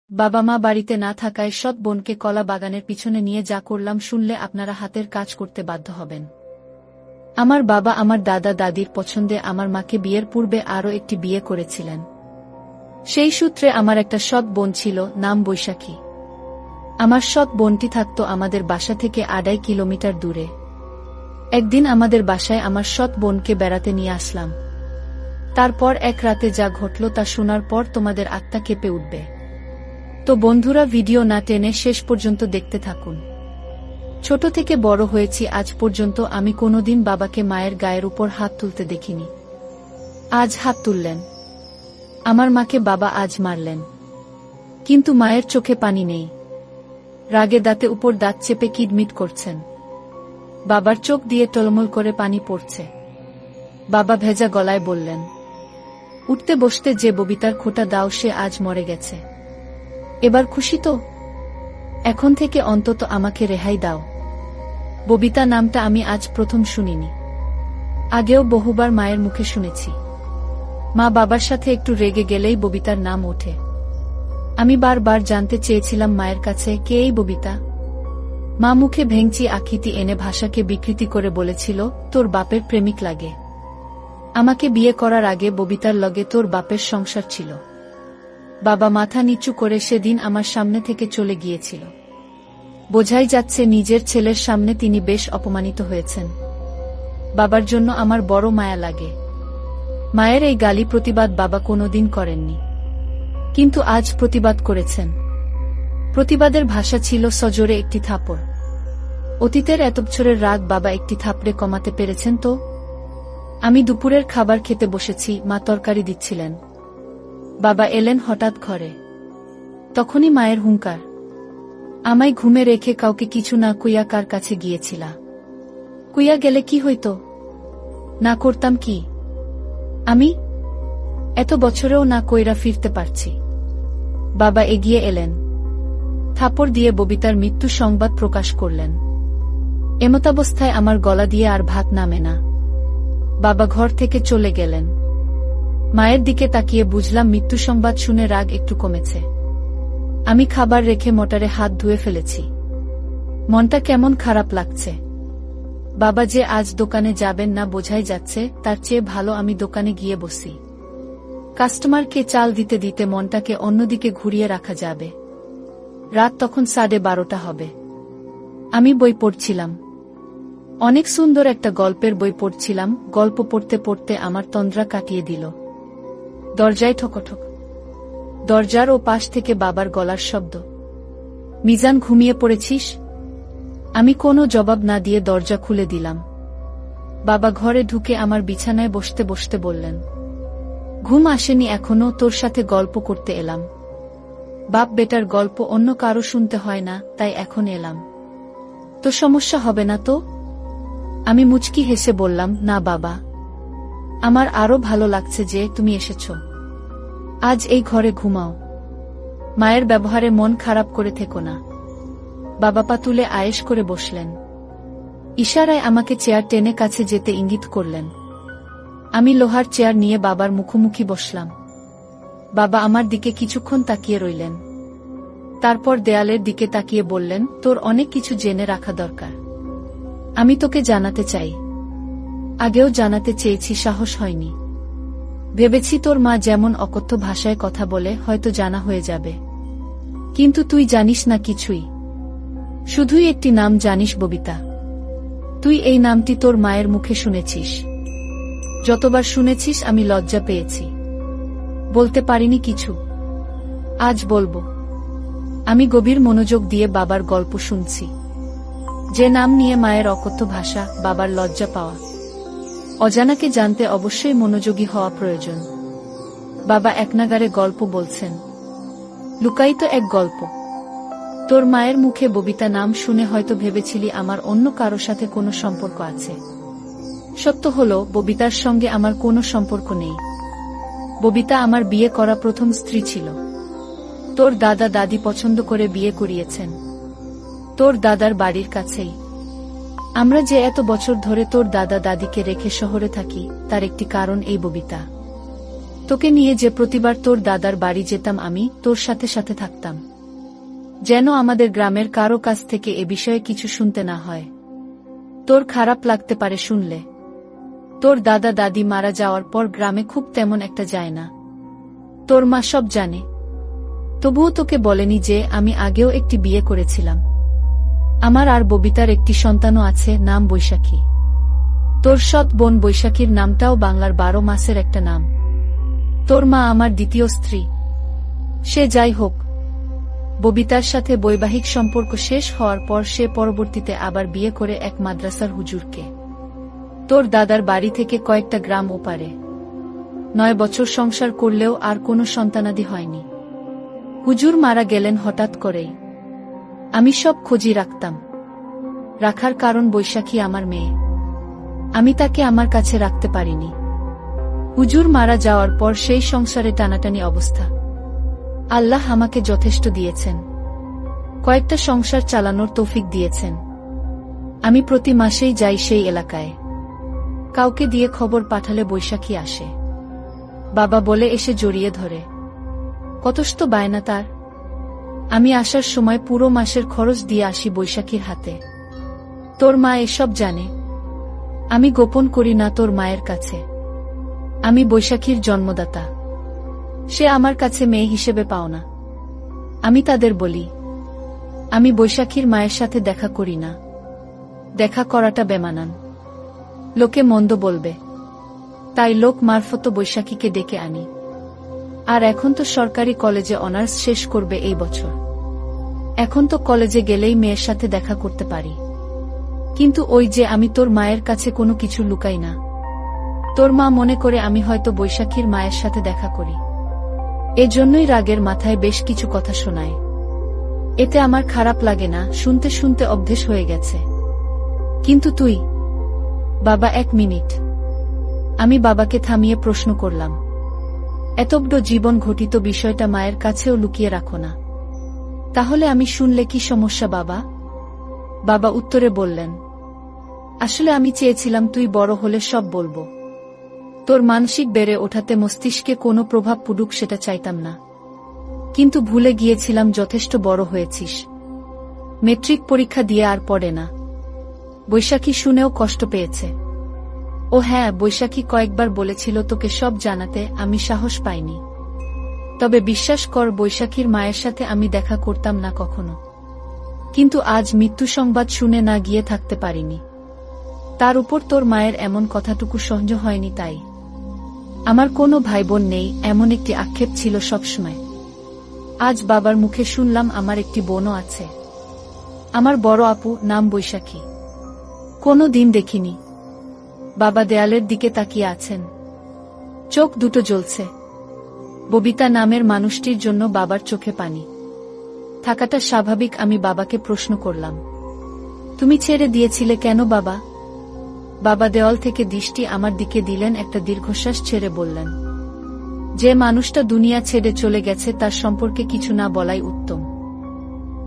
বাবা মা বাড়িতে না থাকায় সৎ বোনকে কলা বাগানের পিছনে নিয়ে যা করলাম শুনলে আপনারা হাতের কাজ করতে বাধ্য হবেন। আমার বাবা আমার দাদা দাদির পছন্দে আমার মাকে বিয়ের পূর্বে আরও একটি বিয়ে করেছিলেন। সেই সূত্রে আমার একটা সৎ বোন ছিল, নাম বৈশাখী। আমার সৎ বোনটি থাকত আমাদের বাসা থেকে 2.5 কিলোমিটার দূরে। একদিন আমাদের বাসায় আমার সৎ বোনকে বেড়াতে নিয়ে আসলাম। তারপর এক রাতে যা ঘটল তা শোনার পর তোমাদের আত্মা কেঁপে উঠবে। তো বন্ধুরা, ভিডিও না টেনে শেষ পর্যন্ত দেখতে থাকুন। ছোট থেকে বড় হয়েছি আজ পর্যন্ত আমি কোনোদিন বাবাকে মায়ের গায়ের উপর হাত তুলতে দেখিনি। আজ হাত তুললেন। আমার মাকে বাবা আজ মারলেন। কিন্তু মায়ের চোখে পানি নেই। রাগে দাঁতে উপর দাঁত চেপে কিডমিট করছেন। বাবার চোখ দিয়ে টলমল করে পানি পড়ছে। বাবা ভেজা গলায় বললেন, উঠতে বসতে যে ববিতার খোঁটা দাও সে আজ মরে গেছে। এবার খুশি তো? এখন থেকে অন্তত আমাকে রেহাই দাও। ববিতা নামটা আমি আজ প্রথম শুনিনি। আগেও বহুবার মায়ের মুখে শুনেছি। মা বাবার সাথে একটু রেগে গেলেই ববিতার নাম ওঠে। আমি বারবার জানতে চেয়েছিলাম মায়ের কাছে, কে এই ববিতা? মা মুখে ভেঙচি আকৃতি এনে ভাষাকে বিকৃতি করে বলেছিল, তোর বাপের প্রেমিক লাগে। আমাকে বিয়ে করার আগে ববিতার লগে তোর বাপের সংসার ছিল। বাবা মাথা নিচু করে সেদিন আমার সামনে থেকে চলে গিয়েছিল। বোঝাই যাচ্ছে নিজের ছেলের সামনে তিনি বেশ অপমানিত হয়েছেন। বাবার জন্য আমার বড় মায়া লাগে। মায়ের এই গালি প্রতিবাদ বাবা কোনোদিন করেননি, কিন্তু আজ প্রতিবাদ করেছেন। প্রতিবাদের ভাষা ছিল সজোরে একটি থাপড়। অতীতের এত বছরের রাগ বাবা একটি থাপড়ে কমাতে পেরেছেন তো? আমি দুপুরের খাবার খেতে বসেছি, মা তরকারি দিচ্ছিলেন। বাবা এলেন হঠাৎ ঘরে। তখনই মায়ের হুঙ্কার, আমায় ঘুমে রেখে কাউকে কিছু না কইয়া কার কাছে গিয়েছিলা? কইয়া গেলে কি হইতো? না করতাম কি আমি? এত বছরেও না কইরা ফিরতে পারছি। বাবা এগিয়ে এলেন, থাপড় দিয়ে ববিতার মৃত্যু সংবাদ প্রকাশ করলেন। এমতাবস্থায় আমার গলা দিয়ে আর ভাত নামে না। বাবা ঘর থেকে চলে গেলেন। মায়ের দিকে তাকিয়ে বুঝলাম মৃত্যু সংবাদ শুনে রাগ একটু কমেছে। আমি খাবার রেখে মোটরে হাত ধুয়ে ফেলেছি। মনটা কেমন খারাপ লাগছে। বাবা যে আজ দোকানে যাবেন না বোঝাই যাচ্ছে, তার চেয়ে ভালো আমি দোকানে গিয়ে বসি। কাস্টমারকে চাল দিতে দিতে মনটাকে অন্যদিকে ঘুরিয়ে রাখা যাবে। রাত তখন 12:30 হবে। আমি বই পড়ছিলাম। অনেক সুন্দর একটা গল্পের বই পড়ছিলাম। গল্প পড়তে পড়তে আমার তন্দ্রা কাটিয়ে দিল। দরজায় ঠকঠক। দরজার ও পাশ থেকে বাবার গলার শব্দ, মিজান ঘুমিয়ে পড়েছিস? আমি কোনো জবাব না দিয়ে দরজা খুলে দিলাম। বাবা ঘরে ঢুকে আমার বিছানায় বসতে বসতে বললেন, ঘুম আসেনি এখনো, তোর সাথে গল্প করতে এলাম। বাপ বেটার গল্প অন্য কারো শুনতে হয় না, তাই এখন এলাম। তো সমস্যা হবে না তো? আমি মুচকি হেসে বললাম, না বাবা, আমার আরো ভালো লাগছে যে তুমি এসেছ। আজ এই ঘরে ঘুমাও। মায়ের ব্যবহারে মন খারাপ করে থেকো না। বাবা পা তুলে আয়েশ করে বসলেন। ইশারায় আমাকে চেয়ার টেনে কাছে যেতে ইঙ্গিত করলেন। আমি লোহার চেয়ার নিয়ে বাবার মুখোমুখি বসলাম। বাবা আমার দিকে কিছুক্ষণ তাকিয়ে রইলেন। তারপর দেয়ালের দিকে তাকিয়ে বললেন, তোর অনেক কিছু জেনে রাখা দরকার। আমি তোকে জানাতে চাই। আগেও জানাতে চেয়েছি, সাহস হয়নি। ভেবেছি তোর মা যেমন অকথ্য ভাষায় কথা বলে হয়তো জানা হয়ে যাবে। কিন্তু তুই জানিস না কিছুই। শুধুই একটি নাম জানিস, ববিতা। তুই এই নামটি তোর মায়ের মুখে শুনেছিস। যতবার শুনেছিস আমি লজ্জা পেয়েছি, বলতে পারিনি কিছু। আজ বলবো। আমি গভীর মনোযোগ দিয়ে বাবার গল্প শুনছি। যে নাম নিয়ে মায়ের অকথ্য ভাষা, বাবার লজ্জা পাওয়া। অজানাকে জানতে অবশ্যই মনোযোগী হওয়া প্রয়োজন। বাবা একনাগারে গল্প বলছেন। লুকায়িত এক গল্প। তোর মায়ের মুখে ববিতা নাম শুনে হয়তো ভেবেছিলি আমার অন্য কারো সাথে কোনো সম্পর্ক আছে। সত্য হলো, ববিতার সঙ্গে আমার কোনো সম্পর্ক নেই। ববিতা আমার বিয়ে করা প্রথম স্ত্রী ছিল। তোর দাদা দাদি পছন্দ করে বিয়ে করিয়েছেন। তোর দাদার বাড়ির কাছেই। আমরা যে এত বছর ধরে তোর দাদা দাদিকে রেখে শহরে থাকি, তার একটি কারণ এই ববিতা। তোকে নিয়ে যে প্রতিবার তোর দাদার বাড়ি যেতাম আমি তোর সাথে সাথে থাকতাম, যেন আমাদের গ্রামের কারো কাছ থেকে এ বিষয়ে কিছু শুনতে না হয়। তোর খারাপ লাগতে পারে শুনলে। তোর দাদা দাদি মারা যাওয়ার পর গ্রামে খুব তেমন একটা যায় না। তোর মা সব জানে, তবুও তোকে বলেনি যে আমি আগেও একটি বিয়ে করেছিলাম। আমার আর ববিতার একটি সন্তানও আছে, নাম বৈশাখী। তোর সৎ বোন বৈশাখীর নামটাও বাংলার 12 মাসের একটা নাম। তোর মা আমার দ্বিতীয় স্ত্রী। সে যাই হোক, ববিতার সাথে বৈবাহিক সম্পর্ক শেষ হওয়ার পর সে পরবর্তীতে আবার বিয়ে করে এক মাদ্রাসার হুজুরকে। তোর দাদার বাড়ি থেকে কয়েকটা গ্রাম ওপারে। 9 বছর সংসার করলেও আর কোনো সন্তানাদি হয়নি। হুজুর মারা গেলেন হঠাৎ করেই। আমি সব খোঁজই রাখতাম। রাখার কারণ বৈশাখী আমার মেয়ে। আমি তাকে আমার কাছে রাখতে পারিনি। হুজুর মারা যাওয়ার পর সেই সংসারে টানাটানি অবস্থা। আল্লাহ আমাকে যথেষ্ট দিয়েছেন, কয়েকটা সংসার চালানোর তৌফিক দিয়েছেন। আমি প্রতি মাসেই যাই সেই এলাকায়। কাউকে দিয়ে খবর পাঠালে বৈশাখী আসে। বাবা বলে এসে জড়িয়ে ধরে। কতষ্ট বায়না তার। আমি আসার সময় পুরো মাসের খরচ দিয়ে আসি বৈশাখীর হাতে। তোর মা এসব জানে। আমি গোপন করি না তোর মায়ের কাছে। আমি বৈশাখীর জন্মদাতা। সে আমার কাছে মেয়ে হিসেবে পাও না। আমি তাদের বলি, আমি বৈশাখীর মায়ের সাথে দেখা করি না। দেখা করাটা বেমানান, লোকে মন্দ বলবে। তাই লোক মারফত বৈশাখীকে ডেকে আনি। আর এখন তো সরকারি কলেজে অনার্স শেষ করবে এই বছর। এখন তো কলেজে গেলেই মেয়ের সাথে দেখা করতে পারি। কিন্তু ওই যে আমি তোর মায়ের কাছে কোনো কিছু লুকাই না। তোর মা মনে করে আমি হয়তো বৈশাখীর মায়ের সাথে দেখা করি। এজন্যই রাগের মাথায় বেশ কিছু কথা শোনায়। এতে আমার খারাপ লাগে না, শুনতে শুনতে অভ্যেস হয়ে গেছে। কিন্তু তুই বাবা, 1 মিনিট। আমি বাবাকে থামিয়ে প্রশ্ন করলাম, এতবড় জীবন ঘটিত বিষয়টা মায়ের কাছেও লুকিয়ে রাখো না? তাহলে আমি শুনলে কি সমস্যা বাবা? বাবা উত্তরে বললেন, আসলে আমি চেয়েছিলাম তুই বড় হলে সব বলবো। তোর মানসিক বেড়ে ওঠাতে মস্তিষ্কে কোনো প্রভাব পড়ুক সেটা চাইতাম না। কিন্তু ভুলে গিয়েছিলাম যথেষ্ট বড় হয়েছিস। মেট্রিক পরীক্ষা দিয়ে আর পড়ে না। বৈশাখী শুনেও কষ্ট পেয়েছে। ও হ্যাঁ, বৈশাখী কয়েকবার বলেছিল তোকে সব জানাতে, আমি সাহস পাইনি। তবে বিশ্বাস কর, বৈশাখীর মায়ের সাথে আমি দেখা করতাম না কখনো। কিন্তু আজ মৃত্যু সংবাদ শুনে না গিয়ে থাকতে পারিনি। তার উপর তোর মায়ের এমন কথাটুকু সহ্য হয়নি। তাই আমার কোনো ভাই বোন নেই, এমন একটি আক্ষেপ ছিল সবসময়। আজ বাবার মুখে শুনলাম আমার একটি বোনও আছে। আমার বড় আপু, নাম বৈশাখী। কোনো দিন দেখিনি। বাবা দেয়ালের দিকে তাকিয়ে আছেন, চোখ দুটো জ্বলছে। ববিতা নামের মানুষটির জন্য বাবার চোখে পানি থাকাটা স্বাভাবিক। আমি বাবাকে প্রশ্ন করলাম, তুমি ছেড়ে দিয়েছিলে কেন বাবা? বাবা দেওয়াল থেকে দৃষ্টি আমার দিকে দিলেন, একটা দীর্ঘশ্বাস ছেড়ে বললেন, যে মানুষটা দুনিয়া ছেড়ে চলে গেছে তার সম্পর্কে কিছু না বলাই উত্তম।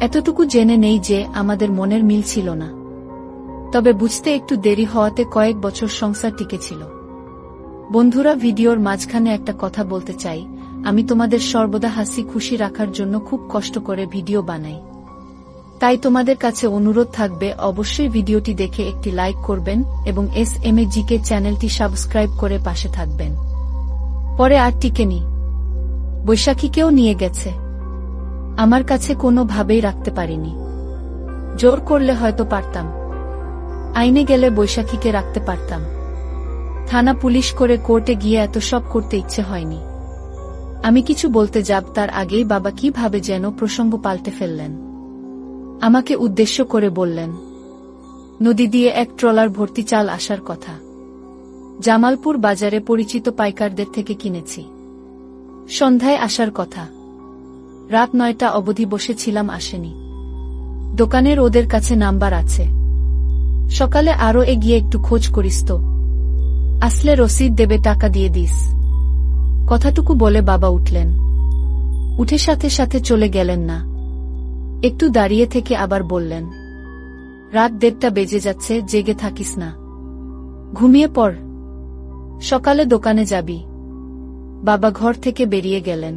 এতটুকু জেনে নেই যে আমাদের মনের মিল ছিল না। তবে বুঝতে একটু দেরি হওয়াতে কয়েক বছর সংসার টিকেছিল। বন্ধুরা, ভিডিওর মাঝখানে একটা কথা বলতে চাই। আমি তোমাদের সর্বদা হাসি খুশি রাখার জন্য খুব কষ্ট করে ভিডিও বানাই। তাই তোমাদের কাছে অনুরোধ থাকবে, অবশ্যই ভিডিওটি দেখে একটি লাইক করবেন এবং SMAGK চ্যানেলটি সাবস্ক্রাইব করে পাশে থাকবেন। পরে আর টিকেনি, বৈশাখীকেও নিয়ে গেছে। আমার কাছে কোনো ভাবেই রাখতে পারিনি। জোর করলে হয়তো পারতাম। আইনে গেলে বৈশাখীকে রাখতে পারতাম। থানা পুলিশ করে কোর্টে গিয়ে এত সব করতে ইচ্ছে হয়নি। আমি কিছু বলতে যাব তার আগেই বাবা কিভাবে যেন প্রসঙ্গ পাল্টে ফেললেন। আমাকে উদ্দেশ্য করে বললেন, নদী দিয়ে এক ট্রলার ভর্তি চাল আসার কথা। জামালপুর বাজারে পরিচিত পাইকারদের থেকে কিনেছি। সন্ধ্যায় আসার কথা। রাত 9টা অবধি বসেছিলাম, আসেনি। দোকানের ওদের কাছে নাম্বার আছে। সকালে আরো এগিয়ে একটু খোঁজ করিস তো। আসলে রসিদ দেবে, টাকা দিয়ে দিস। কথাটুকু বলে বাবা উঠলেন। উঠে সাথে সাথে চলে গেলেন না। একটু দাঁড়িয়ে থেকে আবার বললেন, রাত 1:30 বেজে যাচ্ছে, জেগে থাকিস না, ঘুমিয়ে পড়, সকালে দোকানে যাবি। বাবা ঘর থেকে বেরিয়ে গেলেন।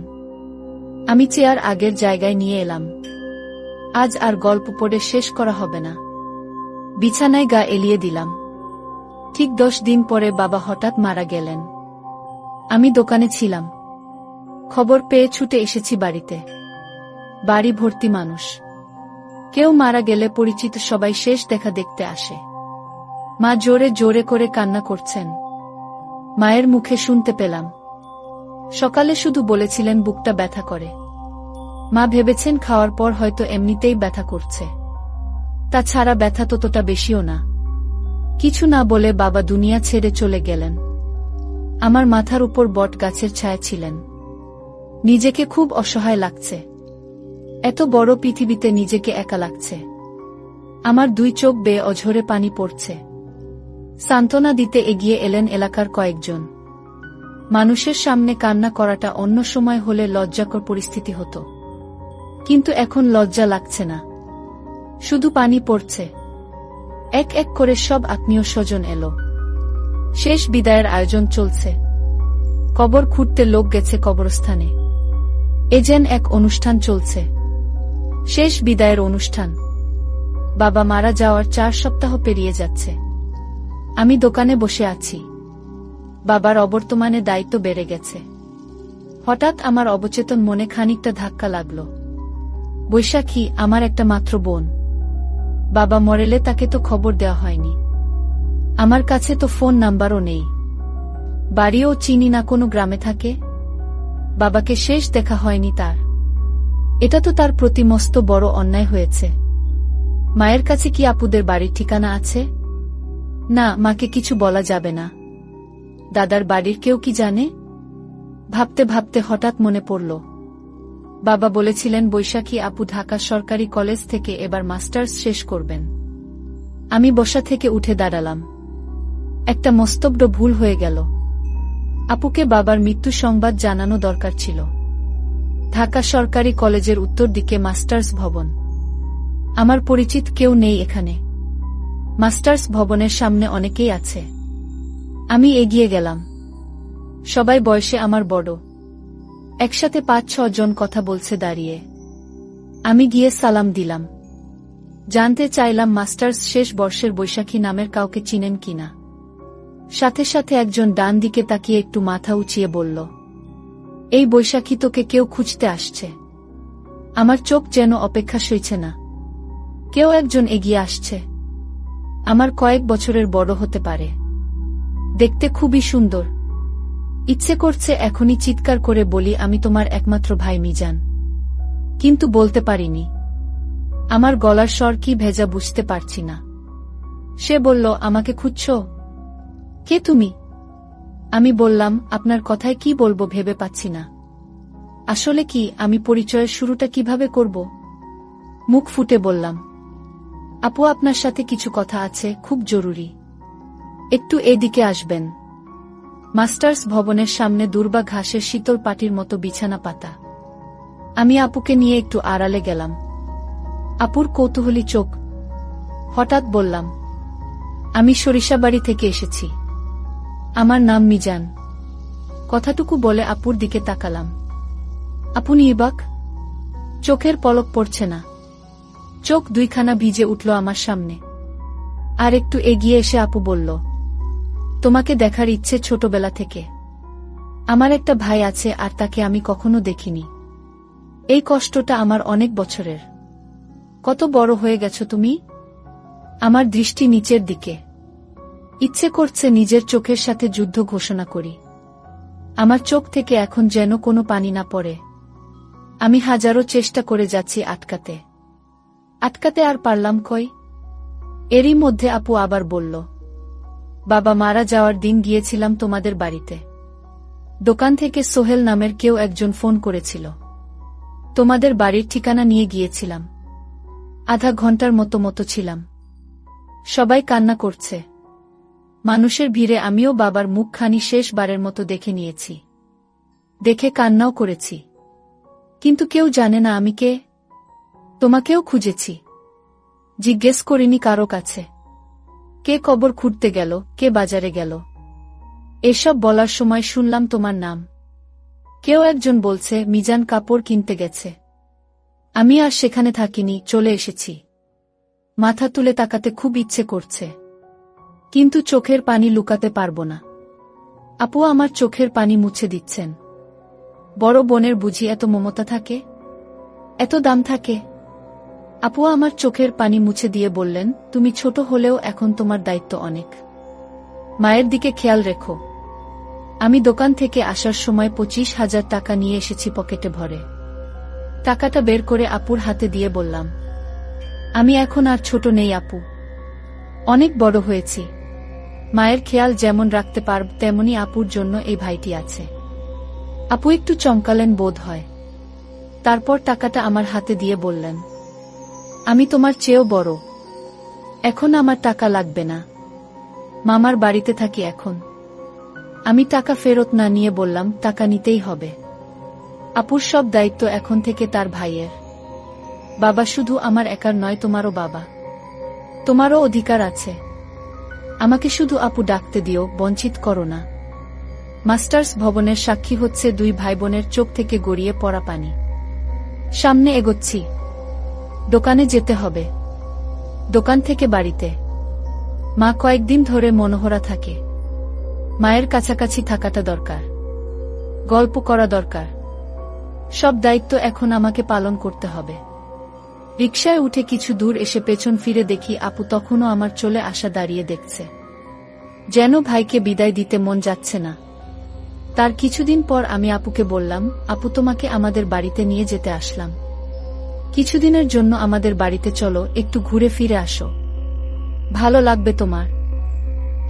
আমি চেয়ার আগের জায়গায় নিয়ে এলাম। আজ আর গল্প পড়ে শেষ করা হবে না। বিছানায় গা এলিয়ে দিলাম। ঠিক 10 দিন পরে বাবা হঠাৎ মারা গেলেন। আমি দোকানে ছিলাম। খবর পেয়ে ছুটে এসেছি বাড়িতে। বাড়ি ভর্তি মানুষ। কেউ মারা গেলে পরিচিত সবাই শেষ দেখা দেখতে আসে। মা জোরে জোরে করে কান্না করছেন। মায়ের মুখে শুনতে পেলাম, সকালে শুধু বলেছিলেন বুকটা ব্যথা করে। মা ভেবেছেন খাওয়ার পর হয়তো এমনিতেই ব্যথা করছে, তাছাড়া ব্যথা ততটা বেশিও না। কিছু না বলে বাবা দুনিয়া ছেড়ে চলে গেলেন। আমার মাথার উপর বট গাছের ছায়া ছিলেন। নিজেকে খুব অসহায় লাগছে। এত বড় পৃথিবীতে নিজেকে একা লাগছে। আমার 2 চোখ বেয়ে অঝরে পানি পড়ছে। সান্ত্বনা দিতে এগিয়ে এলেন এলাকার কয়েকজন। মানুষের সামনে কান্না করাটা অন্য সময় হলে লজ্জাকর পরিস্থিতি হতো, কিন্তু এখন লজ্জা লাগছে না, শুধু পানি পড়ছে। এক এক করে সব আত্মীয় স্বজন এলো। শেষ বিদায়ের আয়োজন চলছে। কবর খুঁড়তে লোক গেছে কবরস্থানে। এ যেন এক অনুষ্ঠান চলছে, শেষ বিদায়ের অনুষ্ঠান। বাবা মারা যাওয়ার 4 সপ্তাহ পেরিয়ে যাচ্ছে। আমি দোকানে বসে আছি। বাবার অবর্তমানে দায়িত্ব বেড়ে গেছে। হঠাৎ আমার অবচেতন মনে খানিকটা ধাক্কা লাগল। বৈশাখী আমার একটা মাত্র বোন। বাবা মরেলে তাকে তো খবর দেওয়া হয়নি। আমার কাছে তো ফোন নাম্বারও নেই। বাড়িও চিনি না, কোনো গ্রামে থাকে। বাবাকে শেষ দেখা হয়নি তার। এটা তো তার প্রতি মস্ত বড় অন্যায় হয়েছে। মায়ের কাছে কি আপুদের বাড়ির ঠিকানা আছে? না, মাকে কিছু বলা যাবে না। দাদার বাড়ির কেউ কি জানে? ভাবতে ভাবতে হঠাৎ মনে পড়ল, বাবা বলেছিলেন বৈশাখী আপু ঢাকা সরকারি কলেজ থেকে এবার মাস্টার্স শেষ করবেন। আমি বসা থেকে উঠে দাঁড়ালাম। একটা মস্তবড় ভুল হয়ে গেল। আপুকে বাবার মৃত্যু সংবাদ জানানো দরকার ছিল। ঢাকা সরকারি কলেজের উত্তর দিকে মাস্টার্স ভবন। আমার পরিচিত কেউ নেই এখানে। মাস্টার্স ভবনের সামনে অনেকেই আছে। আমি এগিয়ে গেলাম। সবাই বয়সে আমার বড়। একসাথে 5-6 জন কথা বলছে দাঁড়িয়ে। আমি গিয়ে সালাম দিলাম। জানতে চাইলাম মাস্টার্স শেষ বর্ষের বৈশাখী নামের কাউকে চিনেন কিনা। সাথে সাথে একজন ডান দিকে তাকিয়ে একটু মাথা উঁচিয়ে বলল, এই বৈশাখী তোকে কেউ খুঁজতে আসছে। আমার চোখ যেন অপেক্ষা সইছে না। কেউ একজন এগিয়ে আসছে। আমার কয়েক বছরের বড় হতে পারে। দেখতে খুবই সুন্দর। ইচ্ছে করছে এখনই চিৎকার করে বলি আমি তোমার একমাত্র ভাই মিজান, কিন্তু বলতে পারিনি। আমার গলার স্বর কি ভেজা বুঝতে পারছি না। সে বলল, আমাকে খুঁজছো? কে তুমি? আমি বললাম, আপনার কথায় কি বলবো ভেবে পাচ্ছি না। আসলে কি, আমি পরিচয়ের শুরুটা কিভাবে করব? মুখ ফুটে বললাম, আপু আপনার সাথে কিছু কথা আছে, খুব জরুরি। একটু এদিকে আসবেন। মাস্টার্স ভবনের সামনে দুর্বা ঘাসের শীতল পাটির মতো বিছানা পাতা। আমি আপুকে নিয়ে একটু আড়ালে গেলাম। আপুর কৌতূহলী চোখ। হঠাৎ বললাম, আমি সরিষাবাড়ি থেকে এসেছি। আমার নাম মিজান। কথাটুকু বলে আপুর দিকে তাকালাম। আপু নির্বাক, চোখের পলক পড়ছে না। চোখ দুইখানা ভিজে উঠল আমার সামনে। আর একটু এগিয়ে এসে আপু বলল, তোমাকে দেখার ইচ্ছে ছোটবেলা থেকে। আমার একটা ভাই আছে আর তাকে আমি কখনো দেখিনি। এই কষ্টটা আমার অনেক বছরের। কত বড় হয়ে গেছো তুমি? আমার দৃষ্টি নিচের দিকে। ইচ্ছে করছে নিজের চোখের সাথে যুদ্ধ ঘোষণা করি। আমার চোখ থেকে এখন যেন কোনো পানি না পড়ে। আমি হাজারো চেষ্টা করে যাচ্ছি আটকাতে। আটকাতে আর পারলাম কই। এরই মধ্যে আপু আবার বলল, বাবা মারা যাওয়ার দিন গিয়েছিলাম তোমাদের বাড়িতে। দোকান থেকে সোহেল নামের কেউ একজন ফোন করেছিল। তোমাদের বাড়ির ঠিকানা নিয়ে গিয়েছিলাম। আধা ঘন্টার মতো ছিলাম। সবাই কান্না করছে। মানুষের ভিড়ে আমিও বাবার মুখখানি শেষবারের মতো দেখে নিয়েছি। দেখে কান্নাও করেছি। কিন্তু কেউ জানে না আমি কে। তোমাকেও খুঁজেছি। জিজ্ঞেস করিনি কারো কাছে। কে কবর খুঁড়তে গেল, কে বাজারে গেল। এসব বলার সময় শুনলাম তোমার নাম। কেউ একজন বলছে মিজান কাপড় কিনতে গেছে। আমি আর সেখানে থাকিনি, চলে এসেছি। মাথা তুলে তাকাতে খুব ইচ্ছে করছে, কিন্তু চোখের পানি লুকাতে পারবো না। আপু আমার চোখের পানি মুছে দিচ্ছেন। বড় বোনের বুঝি এত মমতা থাকে, এত দাম থাকে? আপু আমার চোখের পানি মুছে দিয়ে বললেন, তুমি ছোট হলেও এখন তোমার দায়িত্ব অনেক। মায়ের দিকে খেয়াল রেখো। আমি দোকান থেকে আসার সময় 25,000 টাকা নিয়ে এসেছি পকেটে ভরে। টাকাটা বের করে আপুর হাতে দিয়ে বললাম, আমি এখন আর ছোট নেই আপু, অনেক বড় হয়েছি। মায়ের খেয়াল যেমন রাখতে পারব তেমনি আপুর জন্য এই ভাইটি আছে। আপু একটু চমকালেন বোধ হয়। তারপর টাকাটা আমার হাতে দিয়ে বললেন, আমি তোমার চেয়েও বড়, এখন আমার টাকা লাগবে না। মামার বাড়িতে থাকি এখন। আমি টাকা ফেরত না নিয়ে বললাম, টাকা নিতেই হবে। আপুর সব দায়িত্ব এখন থেকে তার ভাইয়ের। বাবা শুধু আমার একার নয়, তোমারও বাবা। তোমারও অধিকার আছে। আমাকে শুধু আপু ডাকতে দিও, বঞ্চিত করো না। মাস্টার্স ভবনের সাক্ষী হচ্ছে দুই ভাইবোনের চোখ থেকে গড়িয়ে পড়া পানি। সামনে এগোচ্ছি। দোকানে যেতে হবে, দোকান থেকে বাড়িতে। মা কয়েকদিন ধরে মনোহরা থাকে। মায়ের কাছাকাছি থাকাটা দরকার, গল্প করা দরকার। সব দায়িত্ব এখন আমাকে পালন করতে হবে। রিকশায় উঠে কিছু দূর এসে পেছন ফিরে দেখি আপু তখনও আমার চলে আসা দাঁড়িয়ে দেখছে, যেন ভাইকে বিদায় দিতে মন যাচ্ছে না। তার কিছুদিন পর আমি আপুকে বললাম, আপু তোমাকে আমাদের বাড়িতে নিয়ে যেতে আসলাম। কিছুদিনের জন্য আমাদের বাড়িতে চলো, একটু ঘুরে ফিরে আসো, ভালো লাগবে তোমার।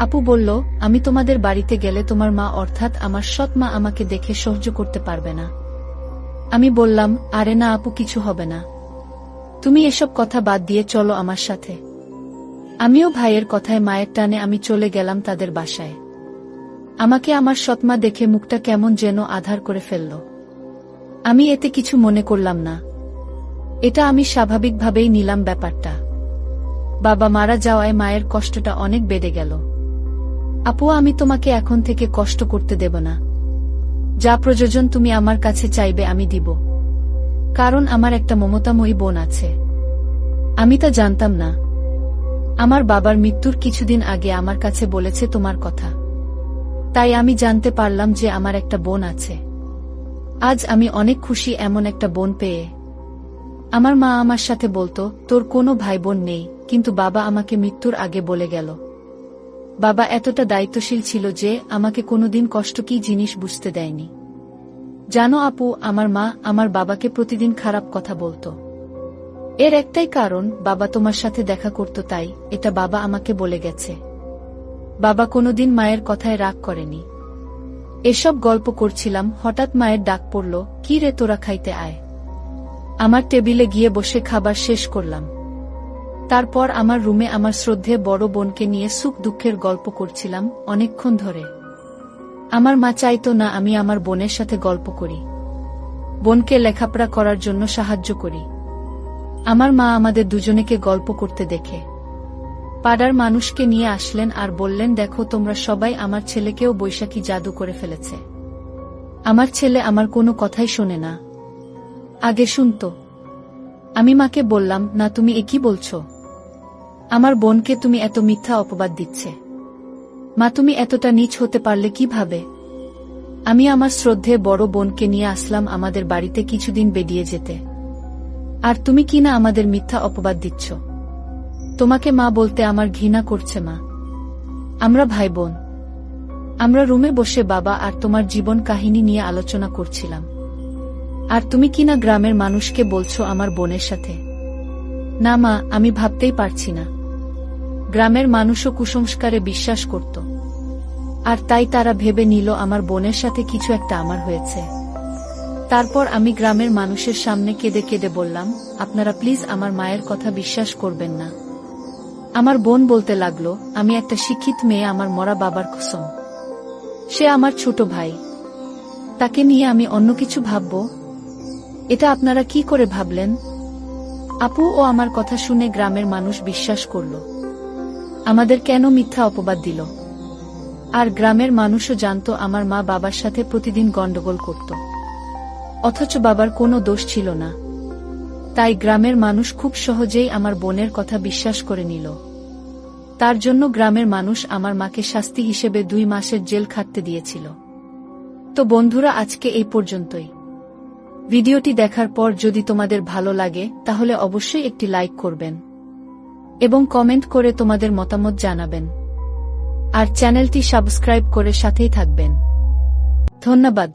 আপু বলল, আমি তোমাদের বাড়িতে গেলে তোমার মা অর্থাৎ আমার সৎ মা আমাকে দেখে সহ্য করতে পারবে না। আমি বললাম, আরে না আপু, কিছু হবে না। তুমি এসব কথা বাদ দিয়ে চলো আমার সাথে। আমিও ভাইয়ের কথায় মায়ের টানে আমি চলে গেলাম তাদের বাসায়। আমাকে আমার সৎমা দেখে মুখটা কেমন যেন আধার করে ফেলল। আমি এতে কিছু মনে করলাম না। এটা আমি স্বাভাবিকভাবেই নিলাম ব্যাপারটা। বাবা মারা যাওয়ায় মায়ের কষ্টটা অনেক বেড়ে গেল। আপু আমি তোমাকে এখন থেকে কষ্ট করতে দেব না। যা প্রয়োজন তুমি আমার কাছে চাইবে আমি দিব, কারণ আমার একটা মমতাময়ী বোন আছে। আমি তা জানতাম না। আমার বাবার মৃত্যুর কিছুদিন আগে আমার কাছে বলেছে তোমার কথা, তাই আমি জানতে পারলাম যে আমার একটা বোন আছে। আজ আমি অনেক খুশি এমন একটা বোন পেয়ে। আমার মা আমার সাথে বলতো, তোর কোনো ভাই বোন নেই, কিন্তু বাবা আমাকে মৃত্যুর আগে বলে গেল। বাবা এতটা দায়িত্বশীল ছিল যে আমাকে কোনোদিন কষ্ট কি জিনিস বুঝতে দেয়নি। জানো আপু, আমার মা আমার বাবাকে প্রতিদিন খারাপ কথা বলতো। এর একটাই কারণ, বাবা তোমার সাথে দেখা করত, তাই এটা বাবা আমাকে বলে গেছে। বাবা কোনোদিন মায়ের কথায় রাগ করেনি। এসব গল্প করছিলাম, হঠাৎ মায়ের ডাক পড়ল, কি রে তোরা খাইতে আয়। আমার টেবিলে গিয়ে বসে খাবার শেষ করলাম। তারপর আমার রুমে আমার শ্রদ্ধেয় বড় বোনকে নিয়ে সুখ দুঃখের গল্প করছিলাম অনেকক্ষণ ধরে। আমার মা চাইতো না আমি আমার বোনের সাথে গল্প করি, বোনকে লেখাপড়া করার জন্য সাহায্য করি। আমার মা আমাদের দুজনেকে গল্প করতে দেখে পাড়ার মানুষকে নিয়ে আসলেন আর বললেন, দেখো তোমরা সবাই আমার ছেলেকেও বৈশাখী জাদু করে ফেলেছে। আমার ছেলে আমার কোনো কথাই শোনে না। আগে শুনতো। আমি মাকে বললাম, না তুমি এ কি বলছো? আমার বোনকে তুমি এত মিথ্যা অপবাদ দিচ্ছে। মা তুমি এতটা নীচ হতে পারলে কিভাবে? আমি আমার শ্রদ্ধেয় বড় বোনকে নিয়ে আসলাম আমাদের বাড়িতে কিছুদিন বেরিয়ে যেতে, আর তুমি কিনা আমাদের মিথ্যা অপবাদ দিচ্ছ। তোমাকে মা বলতে আমার ঘৃণা করছে মা। আমরা ভাই বোন। আমরা রুমে বসে বাবা আর তোমার জীবন কাহিনী নিয়ে আলোচনা করছিলাম, আর তুমি কিনা গ্রামের মানুষকে বলছো আমার বোনের সাথে। না মা, আমি ভাবতেই পারছি না। গ্রামের মানুষও কুসংস্কারে বিশ্বাস করত, আর তাই তারা ভেবে নিল আমার বোনের সাথে কিছু একটা আমার হয়েছে। তারপর আমি গ্রামের মানুষের সামনে কেঁদে কেঁদে বললাম, আপনারা প্লিজ আমার মায়ের কথা বিশ্বাস করবেন না। আমার বোন বলতে লাগলো, আমি একটা শিক্ষিত মেয়ে, আমার মরা বাবার কসম। সে আমার ছোট ভাই, তাকে নিয়ে আমি অন্য কিছু ভাবব? এটা আপনারা কি করে ভাবলেন? আপু ও আমার কথা শুনে গ্রামের মানুষ বিশ্বাস করল। আমাদের কেন মিথ্যা অপবাদ দিল? আর গ্রামের মানুষও জানত আমার মা বাবার সাথে প্রতিদিন গন্ডগোল করত। অথচ বাবার কোনো দোষ ছিল না। তাই গ্রামের মানুষ খুব সহজেই আমার বোনের কথা বিশ্বাস করে নিল। তার জন্য গ্রামের মানুষ আমার মাকে শাস্তি হিসেবে 2 মাসের জেল খাটতে দিয়েছিল। তো বন্ধুরা, আজকে এই পর্যন্তই। ভিডিওটি দেখার পর যদি তোমাদের ভালো লাগে তাহলে অবশ্যই একটি লাইক করবেন এবং কমেন্ট করে তোমাদের মতামত জানাবেন। আর চ্যানেলটি সাবস্ক্রাইব করে সাথেই থাকবেন। ধন্যবাদ।